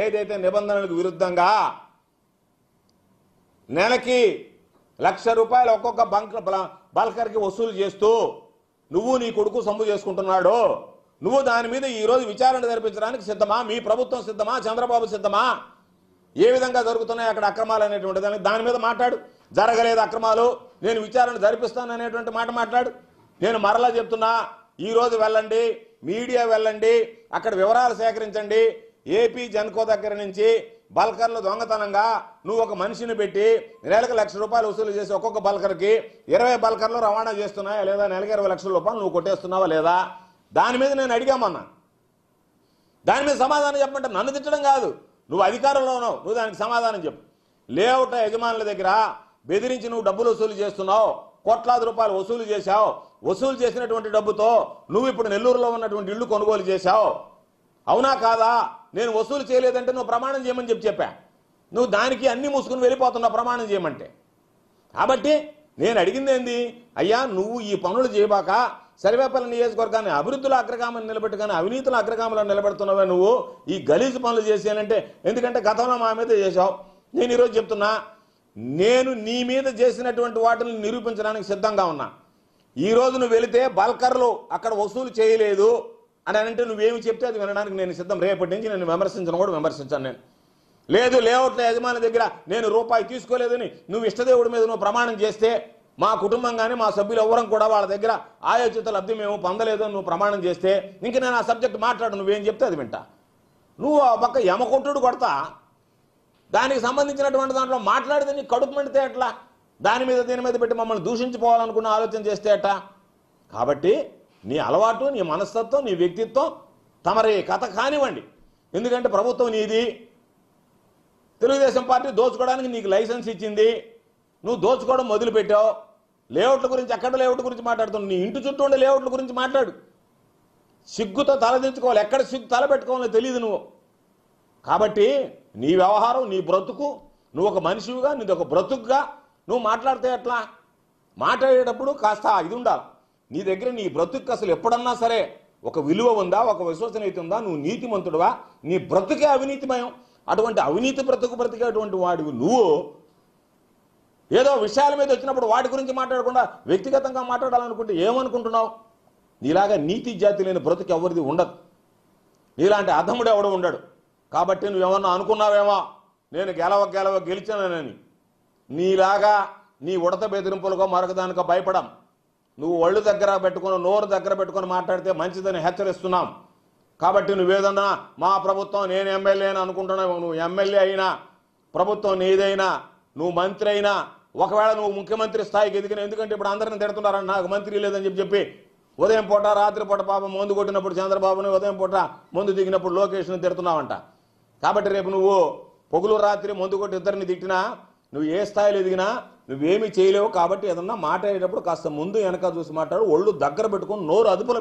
ఏదైతే నిబంధనలకు విరుద్ధంగా నెలకి ₹1,00,000 ఒక్కొక్క బల్కర్కి వసూలు చేస్తూ నువ్వు నీ కొడుకు సొమ్ము చేసుకుంటున్నాడు. నువ్వు దాని మీద ఈరోజు విచారణ జరిపించడానికి సిద్ధమా? మీ ప్రభుత్వం సిద్ధమా? చంద్రబాబు సిద్ధమా? ఏ విధంగా జరుగుతున్నాయి అక్కడ అక్రమాలు అనేటువంటి దాని మీద మాట్లాడు. జరగలేదు అక్రమాలు, నేను విచారణ జరిపిస్తాను అనేటువంటి మాట మాట్లాడు. నేను మరలా చెప్తున్నా, ఈరోజు వెళ్ళండి, మీడియా వెళ్ళండి, అక్కడ వివరాలు సేకరించండి. ఏపీ జన్కో దగ్గర నుంచి బల్కర్లు దొంగతనంగా నువ్వు ఒక మనిషిని పెట్టి నెలకు ₹1,00,000 వసూలు చేసి ఒక్కొక్క బల్కర్కి 20 బల్కర్లు రవాణా చేస్తున్నాయా లేదా? నెలకి ₹20 లక్షల నువ్వు కొట్టేస్తున్నావా లేదా? దాని మీద నేను అడిగామన్నా. దాని మీద సమాధానం చెప్పమంటే నన్ను తిట్టడం కాదు. నువ్వు అధికారంలో ఉన్నావు, నువ్వు దానికి సమాధానం చెప్పు. లేఅవుట్ యజమానుల దగ్గర బెదిరించి నువ్వు డబ్బులు వసూలు చేస్తున్నావు, ₹1,00,000 వసూలు చేశావు. వసూలు చేసినటువంటి డబ్బుతో నువ్వు ఇప్పుడు నెల్లూరులో ఉన్నటువంటి ఇల్లు కొనుగోలు చేశావు. అవునా కాదా? నేను వసూలు చేయలేదంటే నువ్వు ప్రమాణం చేయమని చెప్పా. నువ్వు దానికి అన్ని మూసుకుని వెళ్ళిపోతున్నావు ప్రమాణం చేయమంటే. కాబట్టి నేను అడిగింది ఏంది? అయ్యా, నువ్వు ఈ పనులు చేయబాక సర్వేపల్లి నియోజకవర్గాన్ని అభివృద్ధిలో అగ్రగామని నిలబెట్టుగానే అవినీతిలో అగ్రగామలో నిలబెడుతున్నావే నువ్వు ఈ గలీజు పనులు చేసానంటే. ఎందుకంటే గతంలో మా మీద చేశావు. నేను ఈరోజు చెప్తున్నా, నేను నీ మీద చేసినటువంటి వాటిని నిరూపించడానికి సిద్ధంగా ఉన్నా. ఈరోజు నువ్వు వెళితే బల్కర్లు అక్కడ వసూలు చేయలేదు అని అంటే నువ్వేమి చెప్తే అది వినడానికి నేను సిద్ధం. రేపటి నుంచి నేను విమర్శించను కూడా విమర్శించాను. నేను లేదు, లేఅవుట్ల యజమాని దగ్గర నేను రూపాయి తీసుకోలేదని నువ్వు ఇష్టదేవుడి మీద నువ్వు ప్రమాణం చేస్తే, మా కుటుంబం కానీ మా సభ్యులు ఎవరం కూడా వాళ్ళ దగ్గర ఆయోచిత లబ్ధి మేము పొందలేదు అని నువ్వు ప్రమాణం చేస్తే ఇంక నేను ఆ సబ్జెక్ట్ మాట్లాడు. నువ్వేం చెప్తే అది వింటా. నువ్వు ఆ పక్క యమకొట్టుడు కొడతా, దానికి సంబంధించినటువంటి దాంట్లో మాట్లాడితే నీ కడుపు మండితే ఎట్లా? దాని మీద దీని మీద పెట్టి మమ్మల్ని దూషించుకోవాలనుకున్న ఆలోచన చేస్తే ఎట్లా? కాబట్టి నీ అలవాటు, నీ మనస్తత్వం, నీ వ్యక్తిత్వం తమరి కథ కానివ్వండి. ఎందుకంటే ప్రభుత్వం నీది, తెలుగుదేశం పార్టీ దోచుకోవడానికి నీకు లైసెన్స్ ఇచ్చింది, నువ్వు దోచుకోవడం మొదలుపెట్టావు. లేఅవుట్ల గురించి, ఎక్కడ లేఅవుట్ గురించి మాట్లాడుతున్నావు? నీ ఇంటి చుట్టూ ఉండే లేఅవుట్ల గురించి మాట్లాడు. సిగ్గుతో తలదించుకోవాలి, ఎక్కడ సిగ్గు తల పెట్టుకోవాలో తెలియదు నువ్వు. కాబట్టి నీ వ్యవహారం, నీ బ్రతుకు, నువ్వు ఒక మనిషిగా, నీది ఒక బ్రతుకుగా నువ్వు మాట్లాడితే ఎట్లా? మాట్లాడేటప్పుడు కాస్త ఇది ఉండాలి నీ దగ్గర. నీ బ్రతుకు అసలు ఎప్పుడన్నా సరే ఒక విలువ ఉందా? ఒక విశ్వసనీయత ఉందా? నువ్వు నీతిమంతుడువా? నీ బ్రతుకే అవినీతిమయం. అటువంటి అవినీతి బ్రతికేటువంటి వాడివి నువ్వు ఏదో విషయాల మీద వచ్చినప్పుడు వాటి గురించి మాట్లాడకుండా వ్యక్తిగతంగా మాట్లాడాలనుకుంటే ఏమనుకుంటున్నావు? నీలాగా నీతి జాతి లేని బ్రతుకు ఎవరిది ఉండదు. నీలాంటి అధముడు ఎవడు ఉండడు. కాబట్టి నువ్వేమన్నా అనుకున్నావేమో నేను గెలిచానని. నీలాగా నీ ఉడత బెదిరింపులుగా మరొకదానికో భయపడం. నువ్వు ఒళ్ళు దగ్గర పెట్టుకుని, నోరు దగ్గర పెట్టుకుని మాట్లాడితే మంచిదని హెచ్చరిస్తున్నాం. కాబట్టి నువ్వేదన్నా మా ప్రభుత్వం, నేను ఎమ్మెల్యే అని అనుకుంటున్నావు. నువ్వు ఎమ్మెల్యే అయినా, ప్రభుత్వం నీదైనా, నువ్వు మంత్రి అయినా, ఒకవేళ నువ్వు ముఖ్యమంత్రి స్థాయికి ఎదిగిన, ఎందుకంటే ఇప్పుడు అందరిని తిడుతున్నారని నాకు మంత్రి లేదని చెప్పి ఉదయం పూట రాత్రి పూట పాపం మందు కొట్టినప్పుడు చంద్రబాబుని, ఉదయం పూట మందు దిగినప్పుడు లోకేష్ని తిడుతున్నావంట. కాబట్టి రేపు నువ్వు పొగులు రాత్రి మందు కొట్టి ఇద్దరిని తిట్టినా, నువ్వు ఏ స్థాయిలో ఎదిగినా నువ్వేమీ చేయలేవు. కాబట్టి ఏదన్నా మాట్లాడేటప్పుడు కాస్త ముందు వెనక చూసి మాట్లాడు. ఒళ్ళు దగ్గర పెట్టుకుని నోరు అదుపులో